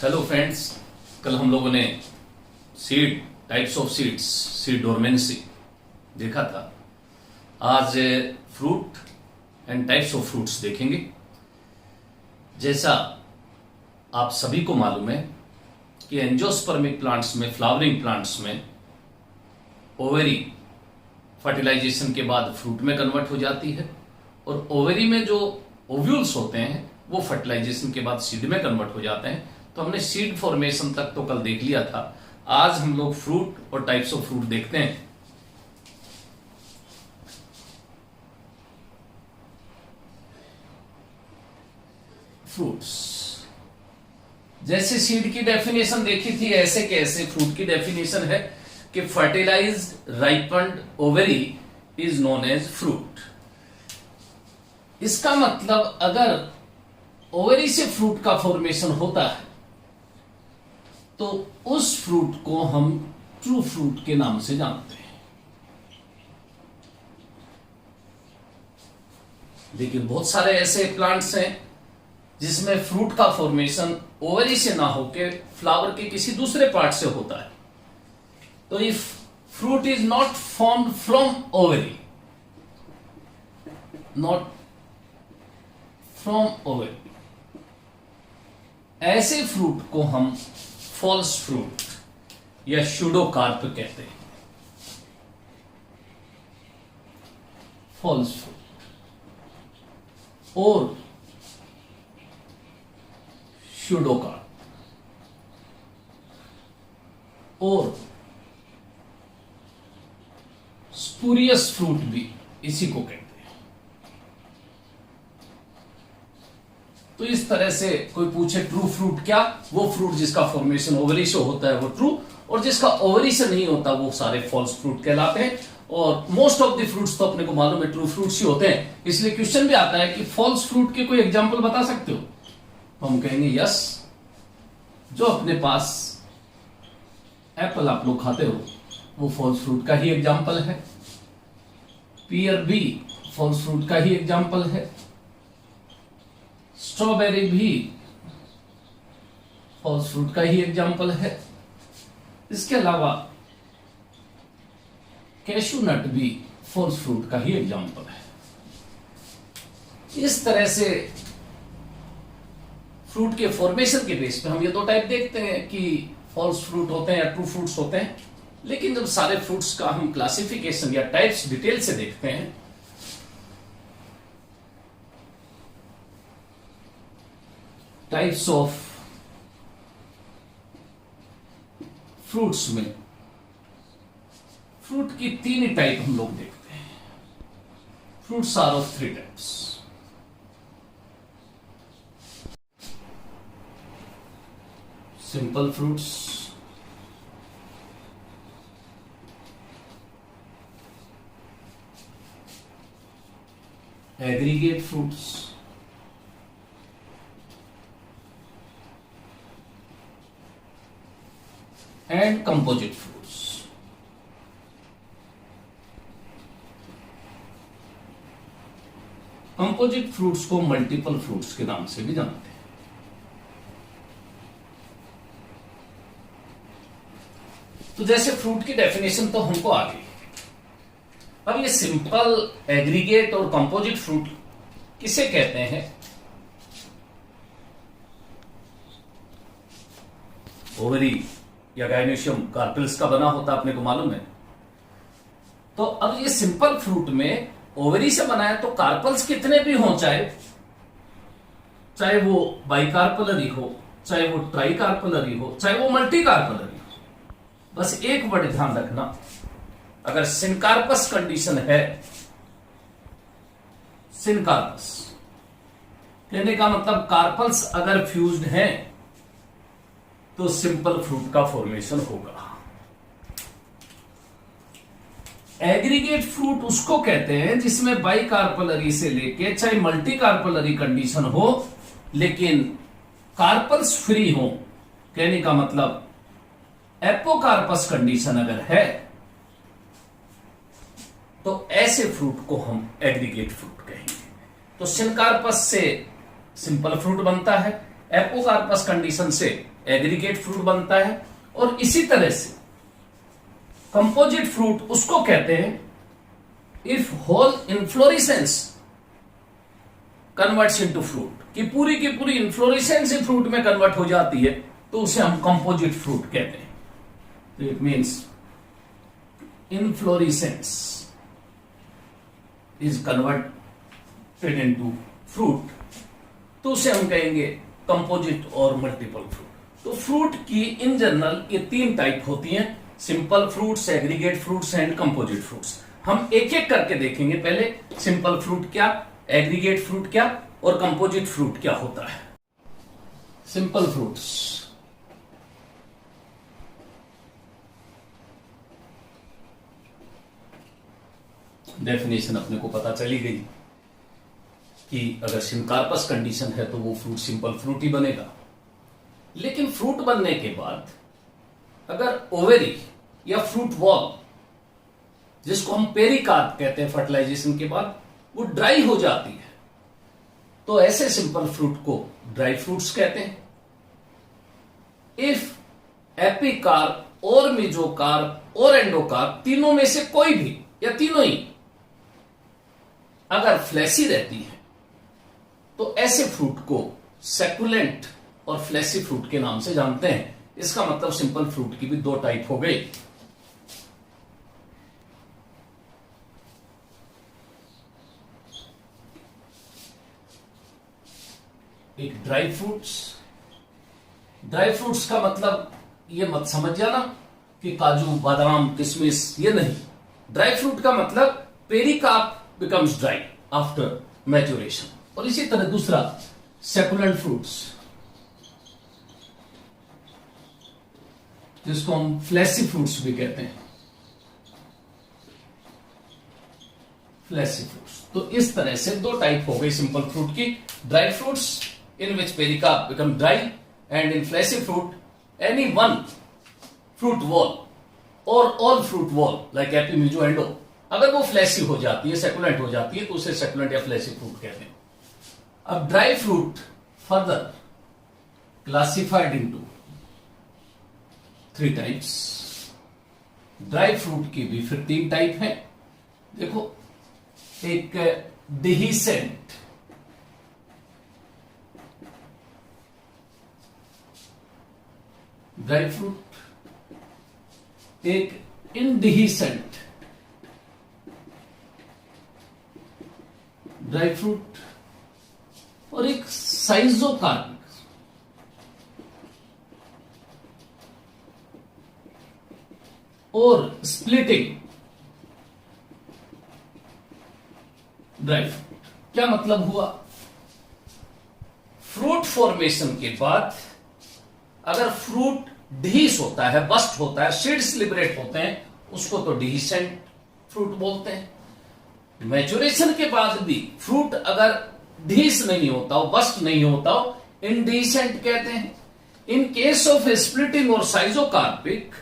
Hello friends, कल हम लोगों ने seed types of seeds, seed dormancy देखा था। आज fruit and types of fruits देखेंगे। जैसा आप सभी को मालूम है कि एंजियोस्पर्मिक प्लांट्स में, फ्लावरिंग प्लांट्स में ओवेरी फर्टिलाइजेशन के बाद फ्रूट में कन्वर्ट हो जाती है और ओवेरी में जो ओव्यूल्स होते हैं वो फर्टिलाइजेशन के बाद सीड में कन्वर्ट हो जाते हैं। तो हमने सीड फॉर्मेशन तक तो कल देख लिया था। आज हम लोग फ्रूट और टाइप्स ऑफ फ्रूट देखते हैं। फ्रूट्स, जैसे सीड की डेफिनेशन देखी थी, ऐसे के ऐसे फ्रूट की डेफिनेशन है कि fertilised ripened ovary is known as fruit. इसका मतलब अगर ओवेरी से फ्रूट का फॉर्मेशन होता है तो उस फ्रूट को हम ट्रू फ्रूट के नाम से जानते हैं। लेकिन बहुत सारे ऐसे प्लांट्स हैं जिसमें फ्रूट का फॉर्मेशन ओवरी से ना होकर फ्लावर के किसी दूसरे पार्ट से होता है। तो if fruit is not formed from ovary, not from ovary, ऐसे फ्रूट को हम फॉल्स फ्रूट या शूडोकार्प कहते हैं। फॉल्स फ्रूट और शूडोकार्प और स्पूरियस फ्रूट भी इसी को कहते हैं। तो इस तरह से कोई पूछे ट्रू फ्रूट क्या, वो फ्रूट जिसका फॉर्मेशन ओवरी से होता है वो ट्रू, और जिसका ओवरी से नहीं होता वो सारे फॉल्स फ्रूट कहलाते हैं। और मोस्ट ऑफ द फ्रूट्स तो अपने को मालूम है ट्रू फ्रूट्स ही होते हैं। इसलिए क्वेश्चन भी आता है कि फॉल्स फ्रूट के कोई एग्जांपल बता सकते हो, तो हम कहेंगे यस। जो अपने पास एप्पल आप लोग खाते हो वो फॉल्स फ्रूट का ही एग्जाम्पल है। पियर भी फॉल्स फ्रूट का ही एग्जाम्पल है। स्ट्रॉबेरी भी फॉल्स फ्रूट का ही एग्जाम्पल है। इसके अलावा कैशू नट भी फॉल्स फ्रूट का ही एग्जाम्पल है। इस तरह से फ्रूट के फॉर्मेशन के बेस पे हम ये दो टाइप देखते हैं कि फॉल्स फ्रूट होते हैं या ट्रू फ्रूट्स होते हैं। लेकिन जब सारे फ्रूट्स का हम क्लासिफिकेशन या टाइप्स डिटेल से देखते हैं, टाइप्स ऑफ फ्रूट्स में फ्रूट की तीन ही टाइप हम लोग देखते हैं। Fruits are of three types. Simple fruits, aggregate fruits, and composite fruits. Composite fruits को मल्टीपल फ्रूट्स के नाम से भी जानते हैं। तो जैसे फ्रूट की डेफिनेशन तो हमको आ गई। अब ये सिंपल, एग्रीगेट और कंपोजिट फ्रूट किसे कहते हैं? ओवरी या गाइनोशियम कार्पेल्स का बना होता अपने को मालूम है। तो अब ये सिंपल फ्रूट में ओवरी से बना है तो कार्पल्स कितने भी हो, चाहे वो बाइकार्पलरी हो, चाहे वो ट्राइकार्पलरी हो, चाहे वो मल्टीकार्पलरी हो। बस एक वर्ड ध्यान रखना, अगर सिनकार्पस कंडीशन है, सिनकार्पस कहने का मतलब कार्पल्स अगर फ्यूज्ड हैं तो सिंपल फ्रूट का फॉर्मेशन होगा। एग्रीगेट फ्रूट उसको कहते हैं जिसमें बाइकार्पलरी से लेके चाहे मल्टीकार्पलरी कंडीशन हो लेकिन कार्पल्स फ्री हो। कहने का मतलब एपोकार्पस कंडीशन अगर है तो ऐसे फ्रूट को हम एग्रीगेट फ्रूट कहेंगे। तो सिनकार्पस से सिंपल फ्रूट बनता है, एपोकार्पस कंडीशन से एग्रीगेट फ्रूट बनता है, और इसी तरह से कंपोजिट फ्रूट उसको कहते हैं if whole inflorescence converts into fruit, कि पूरी की पूरी इन्फ्लोरेसेंस ही फ्रूट में कन्वर्ट हो जाती है, तो उसे हम कंपोजिट फ्रूट कहते हैं। तो it means inflorescence is converted into fruit, तो उसे हम कहेंगे कंपोजिट और मल्टीपल फ्रूट। तो फ्रूट की इन जनरल ये 3 टाइप होती हैं, simple fruits, aggregate fruits and composite fruits. हम एक एक करके देखेंगे, पहले सिंपल फ्रूट क्या, एग्रीगेट फ्रूट क्या और कंपोजिट फ्रूट क्या होता है। सिंपल फ्रूट्स, डेफिनेशन अपने को पता चली गई कि अगर सिनकार्पस कंडीशन है तो वो फ्रूट सिंपल फ्रूट ही बनेगा। लेकिन फ्रूट बनने के बाद अगर ओवेरी या फ्रूट वॉल, जिसको हम पेरिकार्प कहते हैं फर्टिलाइजेशन के बाद, वो ड्राई हो जाती है, तो ऐसे सिंपल फ्रूट को ड्राई फ्रूट्स कहते हैं। इफ एपिकार्प और मेसोकार्प और एंडोकार्प, तीनों में से कोई भी या तीनों ही अगर फ्लैसी रहती है, तो ऐसे फ्रूट को सेकुलेंट और फ्लैसी फ्रूट के नाम से जानते हैं। इसका मतलब सिंपल फ्रूट की भी 2 टाइप हो गई। एक ड्राई फ्रूट्स, ड्राई फ्रूट्स का मतलब ये मत समझ जाना कि काजू बादाम किशमिश, ये नहीं। ड्राई फ्रूट का मतलब pericarp becomes dry after maturation. और इसी तरह दूसरा सेकुलेंट फ्रूट्स, जिसको हम फ्लैसी फ्रूट्स भी कहते हैं, फ्लैसी फ्रूट्स। तो इस तरह से 2 टाइप हो गई सिंपल फ्रूट की, dry fruits in which pericarp become dry, and in fleshy fruit any one fruit wall or all fruit wall like epi, meso, endo, अगर वो फ्लैसी हो जाती है, सेकुलेंट हो जाती है, तो उसे सेकुलेंट या फ्लैसी फ्रूट कहते हैं। अब dry fruit further classified into 3 types. Dry fruit की भी फिर 3 टाइप है। देखो, एक डिहीसेंट ड्राई फ्रूट, एक इनडिहीसेंट ड्राई फ्रूट और एक साइजोकार्पिक। और स्प्लिटिंग ड्राई फ्रूट। क्या मतलब हुआ? फ्रूट फॉर्मेशन के बाद अगर फ्रूट डिहीस होता है, बस्ट होता है, सीड्स लिबरेट होते हैं, उसको तो डिहीसेंट फ्रूट बोलते हैं। मैच्योरेशन के बाद भी फ्रूट अगर डिहीस नहीं होता हो, बस्ट नहीं होता हो, इनडिहीसेंट कहते हैं। इन केस ऑफ स्प्लिटिंग और साइजोकार्पिक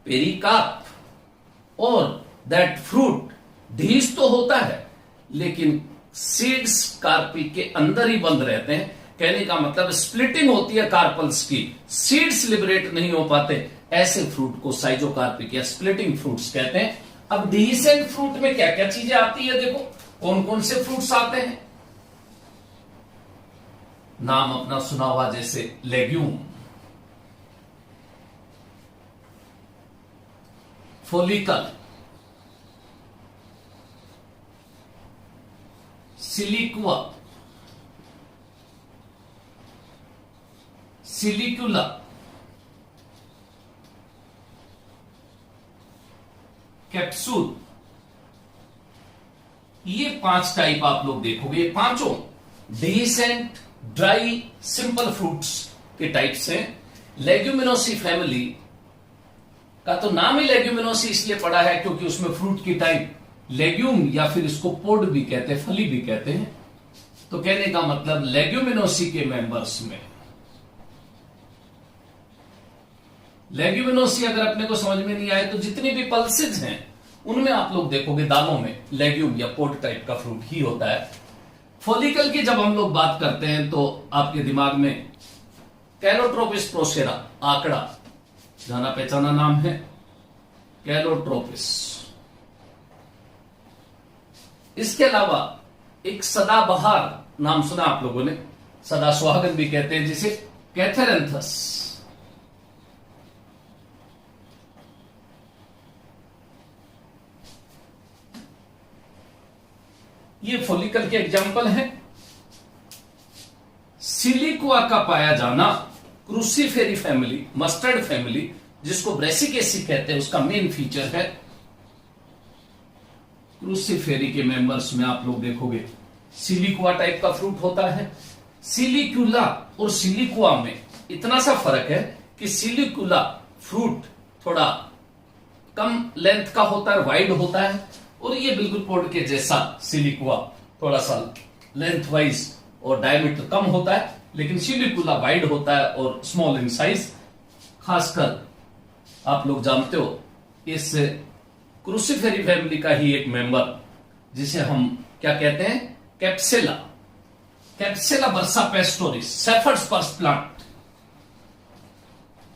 पेरिकार्प और दैट फ्रूट डिहीस तो होता है, लेकिन सीड्स कार्पी के अंदर ही बंद रहते हैं। कहने का मतलब स्प्लिटिंग होती है कार्पल्स की, सीड्स लिबरेट नहीं हो पाते, ऐसे फ्रूट को साइजोकार्पिक या स्प्लिटिंग फ्रूट्स कहते हैं। अब डिहीसेंट फ्रूट में क्या क्या चीजें आती है, देखो कौन कौन से फ्रूट्स आते हैं। नाम अपना सुना हुआ, जैसे लेग्यूम, फोलिकल, सिलिक्वा, सिलिकुला, कैप्सूल, ये 5 टाइप आप लोग देखोगे। ये पांचों डिहीसेंट, ड्राई, सिंपल फ्रूट्स के टाइप्स हैं। लेग्यूमिनोसी फैमिली का तो नाम ही लेग्यूमिनोसी इसलिए पड़ा है क्योंकि उसमें फ्रूट की टाइप लेग्यूम या फिर इसको पोड भी कहते हैं, फली भी कहते हैं। तो कहने का मतलब लेग्यूमिनोसी के मेंबर्स में, लेग्यूमिनोसी अगर अपने को समझ में नहीं आए तो जितनी भी पल्सेज हैं उनमें आप लोग देखोगे दालों में लेग्यूम या पोड टाइप का फ्रूट ही होता है। फोलिकल की जब हम लोग बात करते हैं तो आपके दिमाग में कैलोट्रोपिस प्रोसेरा, आंकड़ा, जाना पहचाना नाम है कैलोट्रोपिस। इसके अलावा एक सदाबहार नाम सुना आप लोगों ने, सदा सुहागन भी कहते हैं जिसे, कैथेरेंथस। ये फॉलिकल के एग्जाम्पल है। सिलिकुआ का पाया जाना क्रूसीफेरी फैमिली, मस्टर्ड फैमिली, जिसको ब्रेसिकेसी कहते हैं, उसका मेन फीचर है। क्रूसीफेरी के मेंबर्स में आप लोग देखोगे सिलिकुआ टाइप का फ्रूट होता है। सिलिक्यूला और सिलिकुआ में इतना सा फर्क है कि सिलिकुला फ्रूट थोड़ा कम लेंथ का होता है, वाइड होता है, और ये बिल्कुल पोड के जैसा सिलिकुआ थोड़ा सा लेंथ वाइज और डायमीटर कम होता है, लेकिन सिलिकुला वाइड होता है और स्मॉल इन साइज। खासकर आप लोग जानते हो इस क्रूसीफेरी फैमिली का ही एक मेंबर जिसे हम क्या कहते हैं, कैप्सेला, कैप्सेला बर्सा पेस्टोरिस, सेफर्स पर्स प्लांट,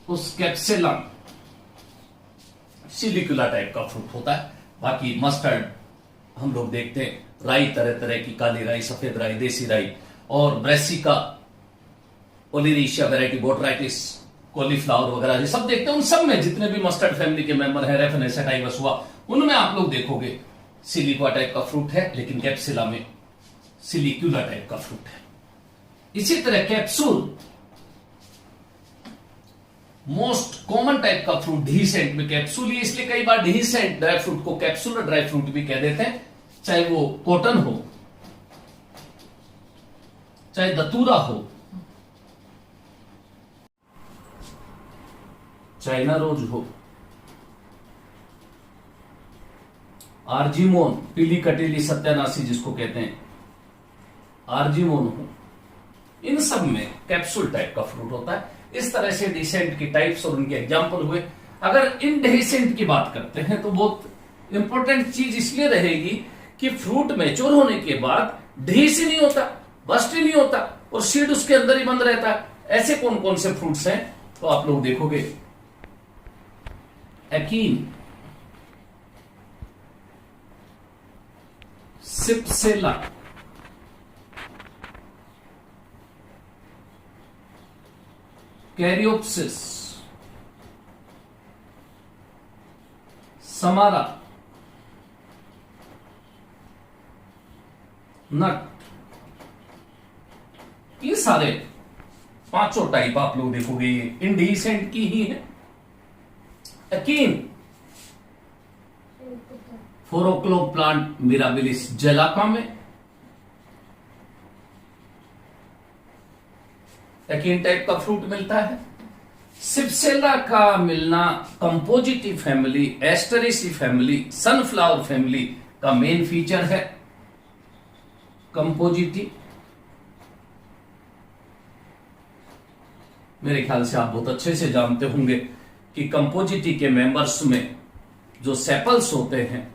उस कैप्सेला सिलिकुला टाइप का फ्रूट होता है। बाकी मस्टर्ड हम लोग देखते हैं, राई तरह तरह की, काली राई, सफेद राई, देसी राई, और ब्रेसिका, ओलिरिशिया वैरायटी, बोट्राइटिस, कॉलीफ्लावर वगैरह ये सब देखते हैं। उन सब में जितने भी मस्टर्ड फैमिली के मेंबर है, रेफनेसा टाइवस हुआ, उनमें आप लोग देखोगे सिलिकुआ टाइप का फ्रूट है, लेकिन कैप्सुला में सिलिक्यूला टाइप का फ्रूट है। इसी तरह कैप्सूल मोस्ट कॉमन टाइप का फ्रूट, डीसेंट में कैप्सूल, इसलिए कई बार डीसेंट ड्राई फ्रूट को कैप्सूलर ड्राई फ्रूट भी कह देते हैं, चाहे वो कॉटन हो, चाहे दतूरा हो, चाइना रोज हो, आर्जिमोन, पीली कटीली सत्यानाशी जिसको कहते हैं, आर्जिमोन हो, इन सब में कैप्सूल टाइप का फ्रूट होता है। इस तरह से डिसेंट की टाइप्स और उनके एग्जाम्पल हुए। अगर इनडिसेंट की बात करते हैं तो बहुत इंपॉर्टेंट चीज इसलिए रहेगी कि फ्रूट मैच्योर होने के बाद ढीस ही नहीं होता, बस्ट ही नहीं होता, और सीड उसके अंदर ही बंद रहता है। ऐसे कौन कौन से फ्रूट्स हैं तो आप लोग देखोगे, एकीन, सिप्सेला, कैरियोप्सिस, समारा, नट, ये सारे पांचों टाइप आप लोग देखोगे ये इंडिसेंट की ही है। अकीन, फोरोक्लो प्लांट मिराबिलिस जेलाका में अकीन टाइप का फ्रूट मिलता है। सिप्सेला का मिलना Compositae family, Asteraceae family, sunflower family का मेन फीचर है। कंपोजिटी, मेरे ख्याल से आप बहुत अच्छे से जानते होंगे कि कंपोजिटी के मेंबर्स में जो सेपल्स होते हैं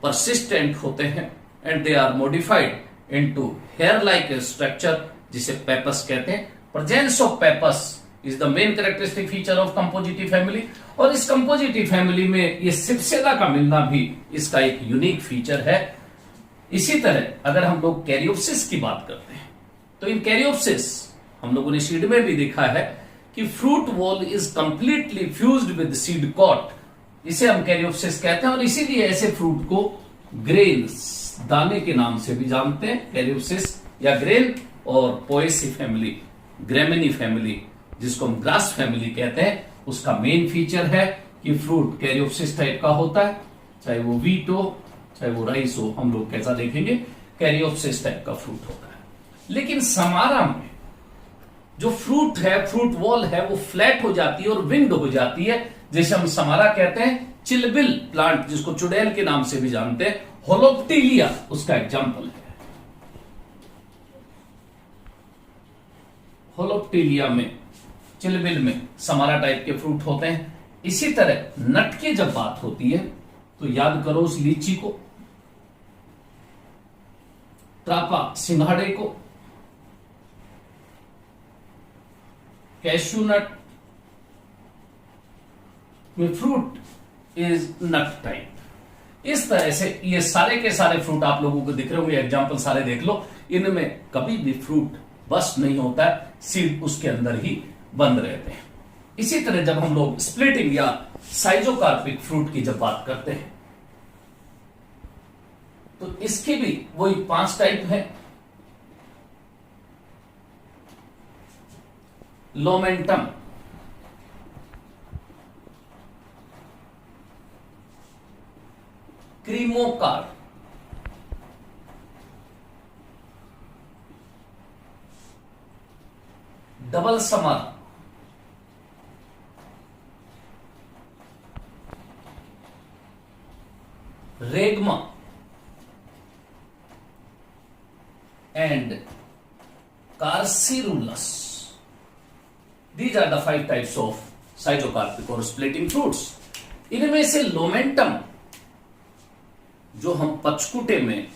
परसिस्टेंट होते हैं and they are modified into hair like structure, जिसे पेपस कहते हैं। Presence of pappus is the main characteristic feature of Compositae family, और इस कंपोजिटी फैमिली में ये सिप्सेला का मिलना भी इसका एक यूनिक फीचर है। इसी तरह अगर हम लोग कैरियोप्सिस की बात करते हैं तो इन कैरियोप्सिस हम लोगों ने सीड में भी देखा है कि fruit wall is completely fused with seed coat, इसे हम कैरियोप्सिस कहते हैं, और इसीलिए ऐसे फ्रूट को ग्रेन्स, दाने के नाम से भी जानते हैं, कैरियोप्सिस या ग्रेन। और पोएसी फैमिली, ग्रेमिनी फैमिली, जिसको हम ग्रास फैमिली कहते हैं, उसका मेन फीचर है कि फ्रूट कैरियोप्सिस टाइप का होता है, चाहे वो वीट हो चाहे वो राइस हो, हम लोग कैसा देखेंगे, कैरियोप्सिस टाइप का फ्रूट होता है। लेकिन समारा में जो फ्रूट है, फ्रूट वॉल है, वो फ्लैट हो जाती है और विंग्ड हो जाती है, जैसे हम समारा कहते हैं। चिलबिल प्लांट, जिसको चुड़ैल के नाम से भी जानते हैं, होलोप्टिलिया उसका एग्जाम्पल है। होलोप्टिलिया में, चिलबिल में समारा टाइप के फ्रूट होते हैं। इसी तरह नट की जब बात होती है तो याद करो उस लीची को, ट्रापा सिंघाड़े को, कैश्यू नट में फ्रूट इज नट टाइप। इस तरह से ये सारे के सारे फ्रूट आप लोगों को दिख रहे होंगे, एग्जाम्पल सारे देख लो। इनमें कभी भी फ्रूट बस्ट नहीं होता है, सीड उसके अंदर ही बंद रहते हैं। इसी तरह जब हम लोग स्प्लिटिंग या साइजोकार्पिक फ्रूट की जब बात करते हैं तो इसकी भी वही 5 टाइप है। Lomentum, cremocarp, double samara, regma and carcerulus. These are the 5 types of schizocarpic और स्प्लिटिंग फ्रूट्स। इनमें से लोमेंटम जो हम पचकुटे में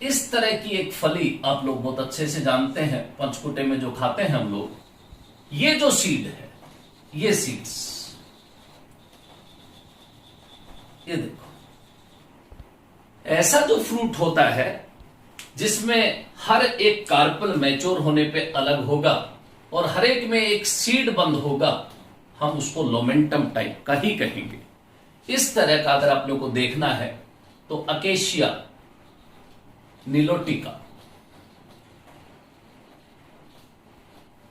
इस तरह की एक फली आप लोग बहुत अच्छे से जानते हैं, पचकुटे में जो खाते हैं हम लोग, ये जो सीड है, ये सीड्स, ये देखो, ऐसा जो फ्रूट होता है जिसमें हर एक कार्पल मैच्योर होने पे अलग होगा और हर एक में एक सीड बंद होगा, हम उसको लोमेंटम टाइप का ही कहेंगे। इस तरह का अगर आप लोग को देखना है तो अकेशिया नीलोटिका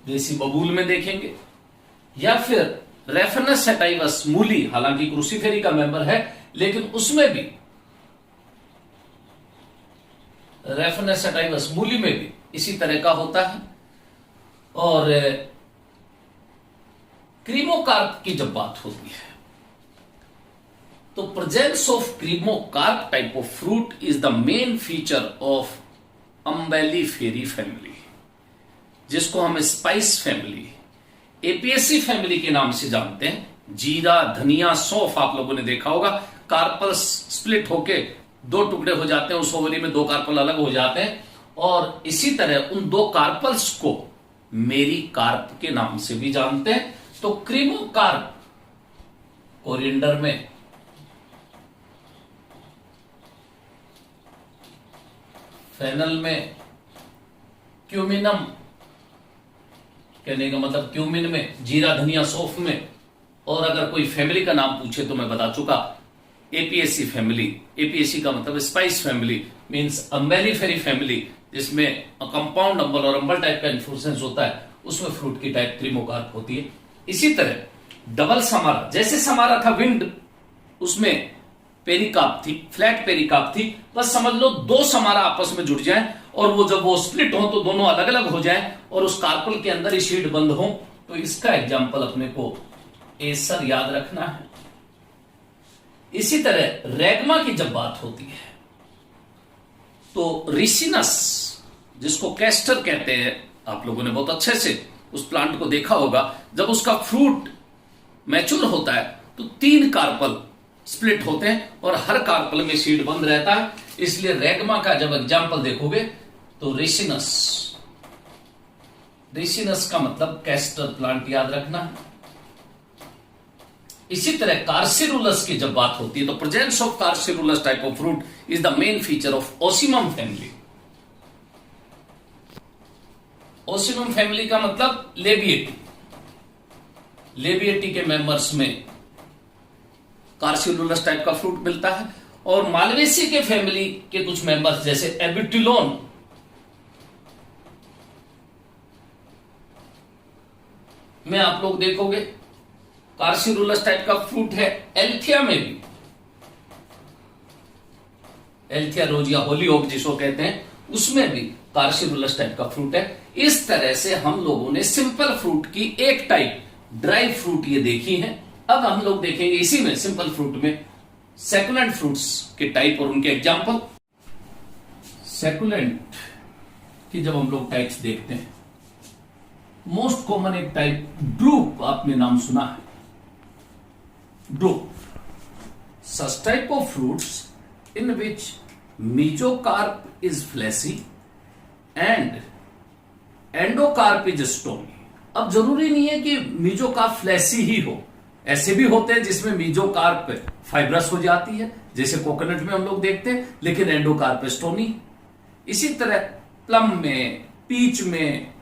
देसी बबूल में देखेंगे, या फिर रेफेनस सेटाइवस मूली, हालांकि क्रूसीफेरी का मेंबर है लेकिन उसमें भी रेफेनस सेटाइवस मूली में भी इसी तरह का होता है। और क्रीमोकार्प की जब बात होती है तो presence of cremocarp type of fruit is the main feature of Umbelliferae family, जिसको हम स्पाइस फैमिली, एपीएसी फैमिली के नाम से जानते हैं। जीरा, धनिया, सौंफ आप लोगों ने देखा होगा, कार्पल्स स्प्लिट होके 2 टुकड़े हो जाते हैं, उस ओवरी में 2 कार्पल अलग हो जाते हैं, और इसी तरह उन 2 कार्पल्स को मेरी कार्प के नाम से भी जानते हैं। तो क्रीमोकार्प कोरिएंडर में, फेनल में, क्यूमिनम कहने का मतलब क्यूमिन में, जीरा, धनिया, सौंफ में, और अगर कोई फैमिली का नाम पूछे तो मैं बता चुका, एपीएसी फैमिली। एपीएसी का मतलब spice family, means Umbelliferae family, जिसमें कंपाउंड अम्बल और अम्बल टाइप का इन्फ्लुएंस होता है, उसमें फ्रूट की टाइप क्रीमोकार्प होती है। इसी तरह डबल समारा, जैसे समारा था विंड, उसमें पेरिकाप थी, फ्लैट पेरिकाप थी, बस समझ लो 2 समारा आपस में जुड़ जाए और वो जब वो स्प्लिट हो तो दोनों अलग अलग हो जाए और उस कार्पल के अंदर ही शीट बंद हो। तो इसका एग्जाम्पल अपने को एसर याद रखना है। इसी तरह रेगमा की जब बात होती है तो रिसिनस, जिसको कैस्टर कहते हैं, आप लोगों ने बहुत अच्छे से उस प्लांट को देखा होगा, जब उसका फ्रूट मैच्योर होता है तो 3 कार्पल स्प्लिट होते हैं और हर कार्पल में सीड बंद रहता है। इसलिए रेगमा का जब एग्जाम्पल देखोगे तो रिसिनस, रिसिनस का मतलब कैस्टर प्लांट याद रखना है। इसी तरह कार्सिरुलस की जब बात होती है तो presence of carcerulus type of fruit is the main feature of Ocimum family. Ocimum family का मतलब लेबिएटी, लेबिएटी के मेंबर्स में कार्सिरुलस टाइप का फ्रूट मिलता है। और मालवेसी के फैमिली के कुछ मेंबर्स जैसे एबिटिलोन में आप लोग देखोगे कार्सिरुलस टाइप का फ्रूट है। एल्थिया में भी, एल्थिया रोजिया होली होप जिसको कहते हैं, उसमें भी कार्सिरुलस टाइप का फ्रूट है। इस तरह से हम लोगों ने सिंपल फ्रूट की एक टाइप ड्राई फ्रूट ये देखी है। अब हम लोग देखेंगे इसी में सिंपल फ्रूट में सेकुलेंट फ्रूट्स के टाइप और उनके एग्जाम्पल। सेकुलेंट की जब हम लोग टाइप्स देखते हैं, मोस्ट कॉमन एक टाइप ड्रूप, आपने नाम सुना है, drupe. Such type of fruits in which mesocarp is fleshy and endocarp is stony. अब जरूरी नहीं है कि मीजोकार्प फ्लैसी ही हो, ऐसे भी होते हैं जिसमें मीजोकार्प फाइब्रस हो जाती है, जैसे कोकोनट में हम लोग देखते हैं, लेकिन एंडोकार्प स्टोनी। इसी तरह प्लम में, पीच में,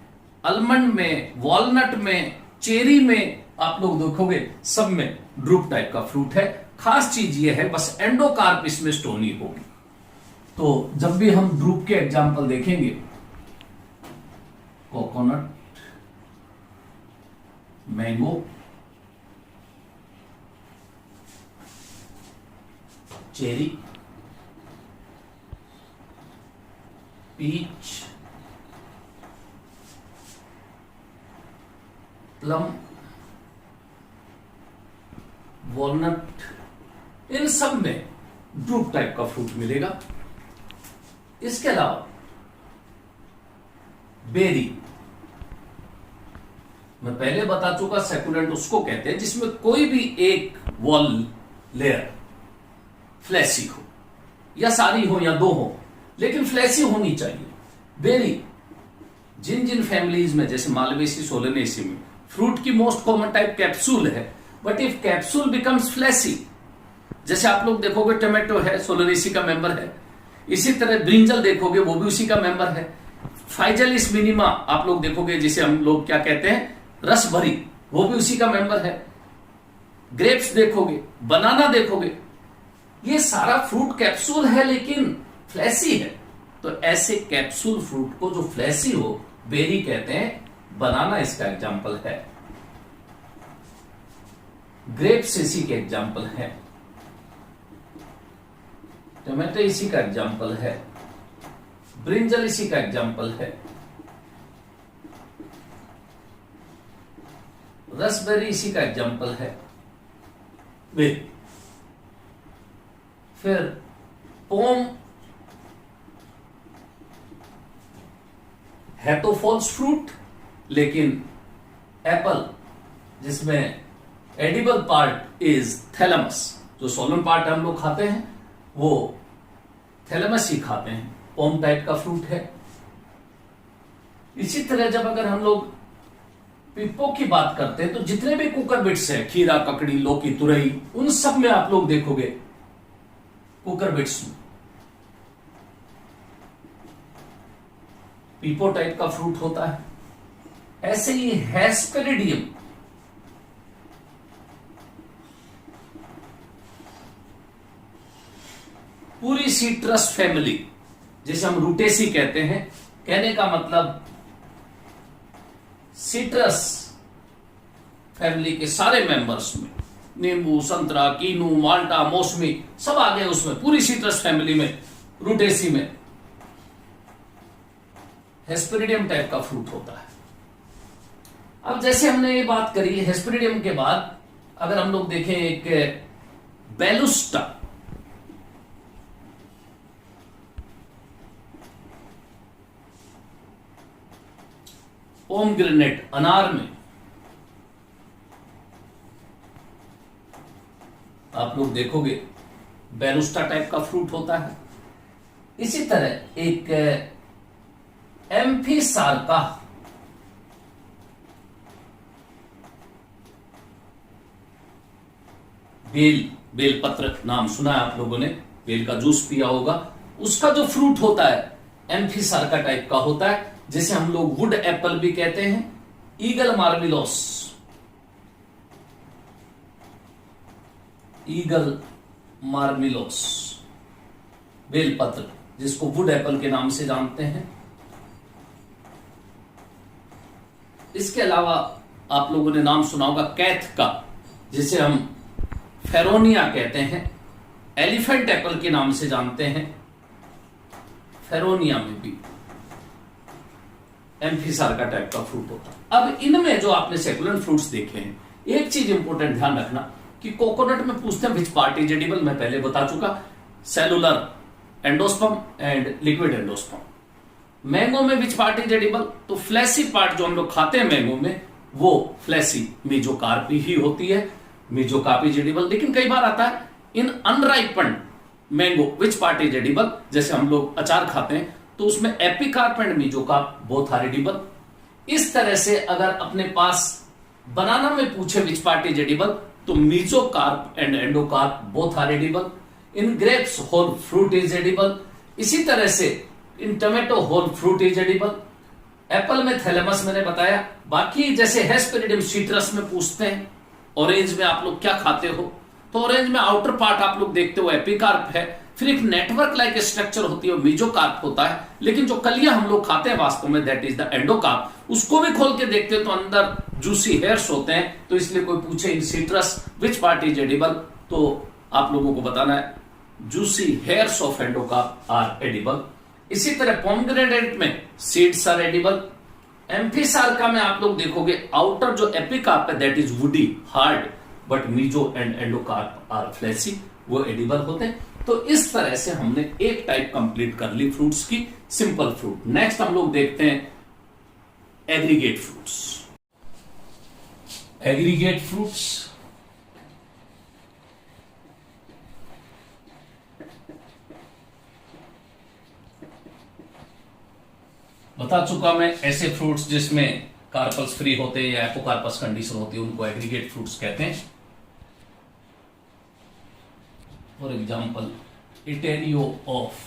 आलमंड में, वॉलनट में, चेरी में आप लोग देखोगे सब में ड्रूप टाइप का फ्रूट है। खास चीज ये है बस एंडोकार्प इसमें स्टोनी होगी। तो जब भी हम ड्रूप के एग्जाम्पल देखेंगे, coconut, mango, cherry, peach, plum, walnut, इन सब में ड्रूप टाइप का फ्रूट मिलेगा। इसके अलावा बेरी, मैं पहले बता चुका, सेकुलेंट उसको कहते हैं जिसमें कोई भी एक वॉल लेयर फ्लैसी हो, या सारी हो या दो हो, लेकिन फ्लैसी होनी चाहिए। बेरी जिन जिन फैमिलीज में, जैसे मालवेसी, सोलेनेसी में फ्रूट की मोस्ट कॉमन टाइप कैप्सूल है, but if capsule becomes fleshy, जैसे आप लोग देखोगे टोमेटो है, सोलेनेसी का मेंबर है। इसी तरह ब्रिंजल देखोगे, वो भी उसी का मेंबर है। फाइजलिस मिनिमा आप लोग देखोगे, जिसे हम लोग क्या कहते हैं, रसभरी, वो भी उसी का मेंबर है। ग्रेप्स देखोगे, बनाना देखोगे, ये सारा फ्रूट कैप्सूल है लेकिन फ्लैसी है। तो ऐसे कैप्सूल फ्रूट को जो फ्लैसी हो, बेरी कहते हैं। बनाना इसका एग्जाम्पल है, ग्रेप्स इसी के एग्जाम्पल है, टोमेटो इसी का एग्जाम्पल है, ब्रिंजल इसी का एग्जाम्पल है, रसबेरी इसी का एग्जाम्पल है। फिर पोम है तो फॉल्स फ्रूट, लेकिन एप्पल जिसमें एडिबल पार्ट इज थैलेमस, जो सोलन पार्ट हम लोग खाते हैं वो थैलेमस ही खाते हैं, पोम टाइप का फ्रूट है। इसी तरह जब अगर हम लोग पिप्पो की बात करते हैं तो जितने भी कुकरबिट्स हैं, खीरा, ककड़ी, लौकी, तुरई, उन सब में आप लोग देखोगे कुकरबिट्स में पीपो टाइप का फ्रूट होता है। ऐसे ही हेस्पेरिडियम, पूरी सिट्रस फैमिली, जिसे हम रूटेसी कहते हैं, कहने का मतलब सिट्रस फैमिली के सारे मेंबर्स में, नींबू, संतरा, कीनू, माल्टा, मौसमी सब आ गए उसमें, पूरी सिट्रस फैमिली में, रूटेसी में हेस्पेरिडियम टाइप का फ्रूट होता है। अब जैसे हमने ये बात करी हेस्पेरिडियम के बाद, अगर हम लोग देखें एक बेलुस्टा, पोमग्रेनेट, अनार में आप लोग देखोगे बेलुस्टा टाइप का फ्रूट होता है। इसी तरह एक एम्फीसार्का, बेलपत्र नाम सुना है आप लोगों ने, बेल का जूस पिया होगा, उसका जो फ्रूट होता है एम्फीसार्का टाइप का होता है, जिसे हम लोग वुड एप्पल भी कहते हैं। ईगल मार्मिलोस, ईगल मार्मिलोस बेलपत्र, जिसको वुड एप्पल के नाम से जानते हैं। इसके अलावा आप लोगों ने नाम सुना होगा कैथ का, जिसे हम फेरोनिया कहते हैं, एलिफेंट एप्पल के नाम से जानते हैं। फेरोनिया में भी एम्फीसार्का टाइप का फ्रूट होता है। अब इनमें जो आपने सेकुलेंट फ्रूट्स देखे हैं, एक चीज इंपॉर्टेंट ध्यान रखना कि कोकोनट में पूछते हैं विच पार्ट इज एडिबल, मैं पहले बता चुका, cellular endosperm and liquid endosperm. Mango में विच पार्ट इज एडिबल, तो फ्लैसी पार्ट जो हम लोग खाते हैं मैंगो में, वो फ्लैसी मीजोकार्पी ही होती है, मीजोकार्प इज एडिबल। लेकिन कई बार आता है in unripened mango which part is edible, जैसे हम लोग अचार खाते हैं तो उसमें epicarp and mesocarp both are edible. इस तरह से अगर अपने पास बनाना में पूछे विच पार्ट इज एडिबल, तो mesocarp and endocarp both are edible. In grapes whole fruit is edible. इसी तरह से in tomato whole fruit is edible. Apple में थैलेमस मैंने बताया। बाकी जैसे हेस्पेरिडियम सीट्रस में पूछते हैं ऑरेंज में आप लोग क्या खाते हो, तो ऑरेंज में आउटर पार्ट आप लोग देखते हो एपिकार्प है, फिर एक नेटवर्क लाइक स्ट्रक्चर होती है मीजोकार्प होता है, लेकिन जो कलियां हम लोग खाते हैं वास्तव में दैट इज द एंडोकार्प। उसको भी खोल के देखते हो तो अंदर जूसी हेयर्स होते हैं। तो इसलिए कोई पूछे in citrus which part is edible, तो आप लोगों को बताना है juicy hairs of endocarp are edible. इसी तरह पोमग्रेनेट में सीड्स आर एडिबल। एम्फिसार्का में आप लोग देखोगे आउटर जो एपिकार्प है that is woody hard, but meso and endocarp are fleshy, वो एडिबल होते हैं। तो इस तरह से हमने एक टाइप कंप्लीट कर ली फ्रूट्स की, सिंपल फ्रूट। नेक्स्ट हम लोग देखते हैं एग्रीगेट फ्रूट्स। एग्रीगेट फ्रूट्स बता चुका मैं, ऐसे फ्रूट्स जिसमें कार्पल्स फ्री होते हैं या एपोकार्पस कंडीशन होती है उनको एग्रीगेट फ्रूट्स कहते हैं। For example etaerio of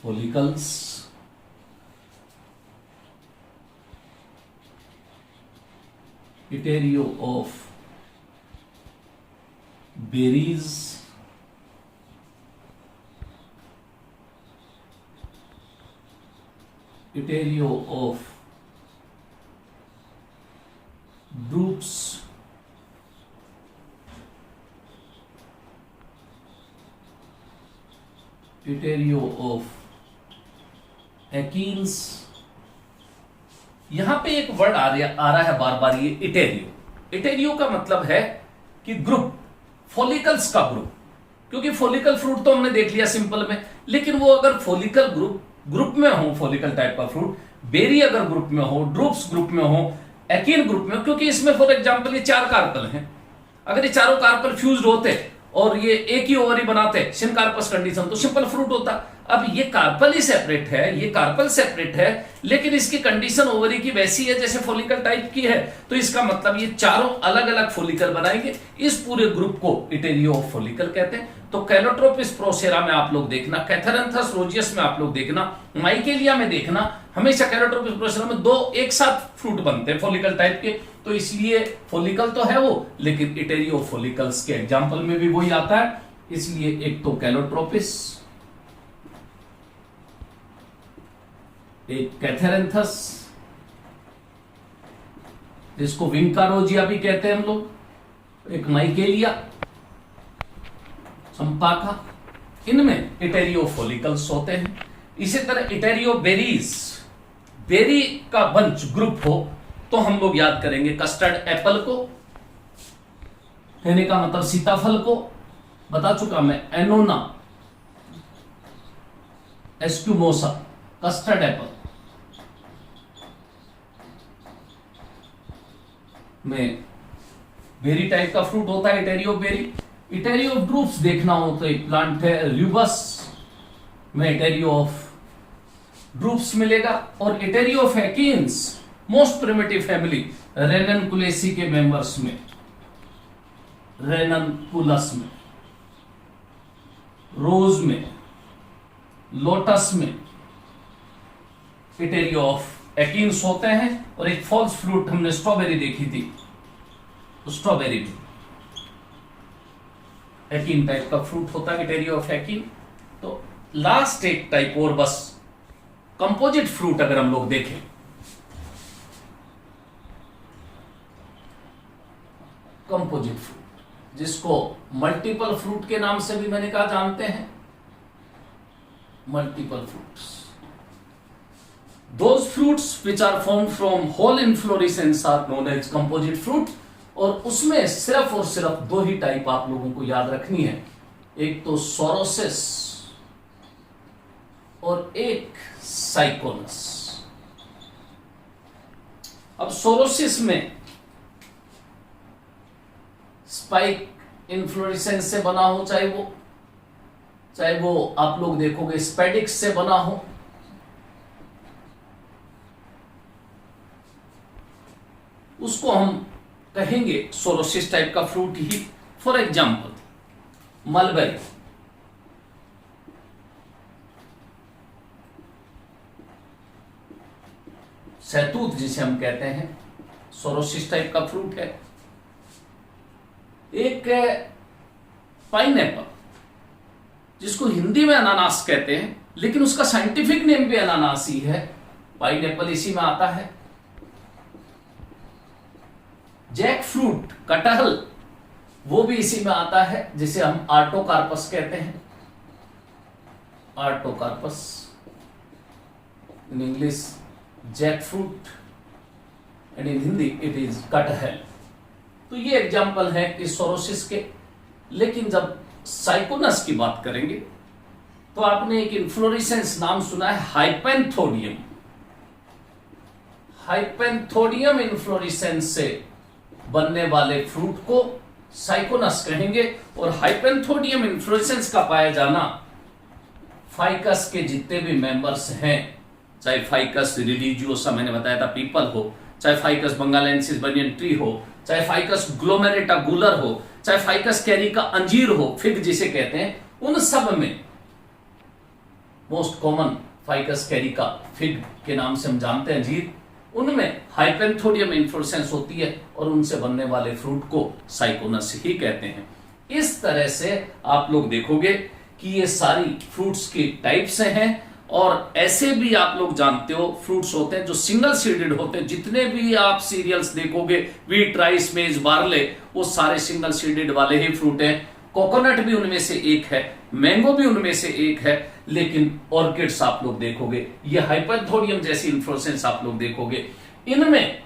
follicles, etaerio of berries, etaerio of drupes, etaerio of achenes. यहां पे एक वर्ड आ रहा है बार बार, ये इटेरियो। इटेरियो का मतलब है कि ग्रुप, फॉलिकल्स का ग्रुप, क्योंकि फॉलिकल फ्रूट तो हमने देख लिया सिंपल में, लेकिन वो अगर फॉलिकल ग्रुप में हो, फॉलिकल टाइप का फ्रूट, बेरी अगर ग्रुप में हो, ड्रूप्स ग्रुप में हो, एकीन ग्रुप में हो, क्योंकि इसमें फॉर एग्जांपल ये 4 कार्पल हैं, अगर ये चारों कार्पल फ्यूज्ड होते और ये एक ही ओवरी बनाते सिनकार्पस कंडीशन, तो सिंपल फ्रूट होता। अब ये कार्पल ही सेपरेट है, ये कार्पल सेपरेट है, लेकिन इसकी कंडीशन ओवरी की वैसी है जैसे फॉलिकल टाइप की है, तो इसका मतलब ये चारों अलग अलग फॉलिकल बनाएंगे। इस पूरे ग्रुप को इटेरियो ऑफ फॉलिकल कहते हैं। तो कैलोट्रोपिस प्रोसेरा में आप लोग देखना, कैथेरेंथस रोजियस में आप लोग देखना, माइकेलिया में देखना, हमेशा कैलोट्रोपिस प्रोसेरा में 2 एक साथ फ्रूट बनते हैं फॉलिकल टाइप के। तो इसलिए फॉलिकल तो है वो, लेकिन इटेरियो फॉलिकल्स के एग्जाम्पल में भी वही आता है। इसलिए एक तो कैलोट्रोपिस, एक कैथेरेंथस, जिसको विंकारोजिया भी कहते हैं हम लोग, एक माइकेलिया, चंपाका, इनमें इटेरियो फॉलिकल्स होते हैं। इसी तरह इटेरियो बेरीज, बेरी का बंच ग्रुप हो तो हम लोग याद करेंगे कस्टर्ड एप्पल को, कहने का मतलब सीताफल को, बता चुका मैं, एनोना, एस्क्यूमोसा, कस्टर्ड एप्पल में बेरी टाइप का फ्रूट होता है इटेरियो बेरी। इटेरियो ड्रूप्स देखना हो तो एक प्लांट है ल्यूबस में इटेरियो ऑफ ड्रूप्स मिलेगा। और इटेरियो ऑफ एकीन्स मोस्ट प्रिमिटिव फैमिली रेननकुलेसी के मेंबर्स में, रेननकुलस में, रोज में, लोटस में इटेरियो ऑफ एकीन्स होते हैं। और एक फॉल्स फ्रूट हमने स्ट्रॉबेरी देखी थी, तो स्ट्रॉबेरी भी एकीन टाइप का फ्रूट होता है, इटेरियो ऑफ एकीन। तो लास्ट एक टाइप और बस, कंपोजिट फ्रूट अगर हम लोग देखें, कंपोजिट फ्रूट जिसको मल्टीपल फ्रूट के नाम से भी मैंने कहा जानते हैं, multiple fruits, those fruits which are formed from whole inflorescence are known as composite fruit। और उसमें सिर्फ और सिर्फ 2 ही टाइप आप लोगों को याद रखनी है, एक तो सोरोसिस और एक साइकोनस। अब सोरोसिस में स्पाइक इन्फ्लोरेसेंस से बना हो, चाहे वो आप लोग देखोगे स्पेडिक्स से बना हो, उसको हम कहेंगे सोरोसिस टाइप का fruit he. For example mulberry, सहतूत जिसे हम कहते हैं, सोरोसिस टाइप का फ्रूट है। एक पाइनएप्पल, जिसको हिंदी में अनानास कहते हैं, लेकिन उसका साइंटिफिक नेम भी अनानास ही है, पाइनएप्पल इसी में आता है। जैक फ्रूट, कटहल, वो भी इसी में आता है, जिसे हम आर्टोकार्पस कहते हैं। Artocarpus, in English jackfruit and in Hindi it is kathal. तो ये एग्जाम्पल है इस सोरोसिस के। लेकिन जब साइकोनस की बात करेंगे तो आपने एक इन्फ्लोरेसेंस नाम सुना है, हाइपेंथोडियम। हाइपेंथोडियम इन्फ्लोरेसेंस से बनने वाले फ्रूट को साइकोनस कहेंगे। और हाइपेंथोडियम इन्फ्लोरेसेंस का पाया जाना फाइकस के जितने भी मेंबर्स हैं, चाहे फाइकस रिलीजियोसा मैंने बताया था पीपल हो, चाहे फाइकस बंगालेंसिस बनियन ट्री हो, चाहे फाइकस ग्लोमेरेटा गुलर हो, चाहे फाइकस कैरिका अंजीर हो, फिग जिसे कहते हैं, उन सब में most common ficus Carica fig के नाम से हम जानते हैं अंजीर, उनमें हाइपेंथोडियम इन्फ्लोरेसेंस होती है और उनसे बनने वाले फ्रूट को साइकोनस ही कहते हैं। इस तरह से आप लोग देखोगे कि ये सारी फ्रूट्स की टाइप्स हैं। और ऐसे भी आप लोग जानते हो फ्रूट्स होते हैं जो सिंगल सीडेड होते हैं। जितने भी आप सीरियल्स देखोगे, व्हीट, राइस, मेज, बार्ले, वो सारे सिंगल सीडेड वाले ही फ्रूट हैं। कोकोनट भी उनमें से एक है, मैंगो भी उनमें से एक है। लेकिन ऑर्किड्स आप लोग देखोगे, ये हाइपेंथोडियम जैसी इन्फ्लोरेसेंस आप लोग देखोगे, इनमें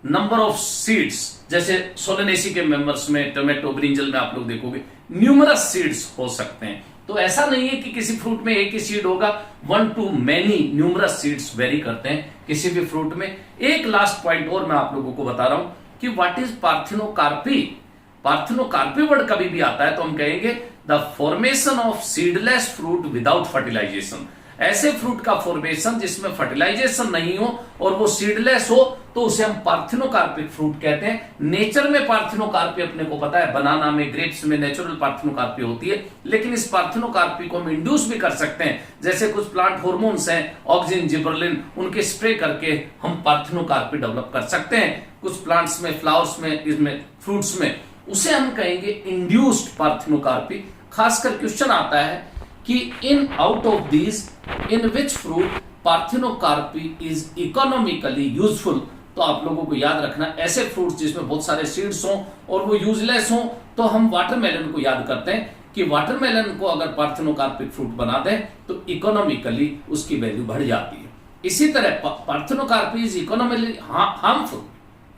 नंबर ऑफ सीड्स, जैसे सोलेनेसी के मेंबर्स में, टोमेटो, ब्रिंजल में आप लोग देखोगे न्यूमरस सीड्स हो सकते हैं। तो ऐसा नहीं है कि किसी फ्रूट में एक ही सीड होगा, 1 to many numerous seeds very करते हैं किसी भी फ्रूट में। एक लास्ट पॉइंट और मैं आप लोगों को बता रहा हूं कि what is parthenocarpy. Parthenocarpy word कभी भी आता है तो हम कहेंगे the formation of seedless fruit without fertilization. ऐसे फ्रूट का फॉर्मेशन जिसमें फर्टिलाइजेशन नहीं हो और वो सीडलेस हो, तो उसे हम पार्थिनोकार्पिक फ्रूट कहते हैं। नेचर में पार्थिनोकार्पी अपने को पता है, बनाना में, ग्रेप्स में नेचुरल पार्थिनोकार्पी होती है। लेकिन इस पार्थिनोकार्पी को हम इंड्यूस भी कर सकते हैं, जैसे कुछ प्लांट हार्मोन्स हैं, ऑक्सिन, जिबरलिन, उनके स्प्रे करके हम पार्थिनोकार्पी डेवलप कर सकते हैं। कुछ प्लांट्स में, फ्लावर्स में, इसमें फ्रूट्स में, उसे हम कहेंगे इंड्यूस्ड पार्थिनोकार्पी। खासकर क्वेश्चन आता है कि in out of these in which fruit parthenocarpy is economically useful. तो आप लोगों को याद रखना, ऐसे फ्रूट्स जिसमें बहुत सारे सीड्स हों और वो यूजलेस हों, तो हम वाटरमेलन को याद करते हैं कि वाटरमेलन को अगर पार्थिनोकार्पिक फ्रूट बना दें तो इकोनॉमिकली उसकी वैल्यू बढ़ जाती है। इसी तरह parthenocarpy is economically harmful,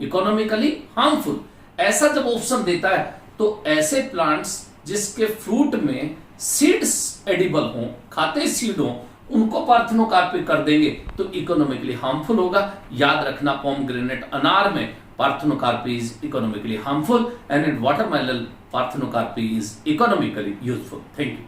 economically harmful, ऐसा जब ऑप्शन देता है तो ऐसे प्लांट्स जिसके फ्रूट में सीड्स एडिबल हों, खाते सीड हों, उनको पार्थिनोकार्पिक कर देंगे तो इकोनॉमिकली हार्मफुल होगा। याद रखना, पोमग्रेनेट, अनार में parthenocarpy is economically harmful and in watermelon parthenocarpy is economically useful. Thank you.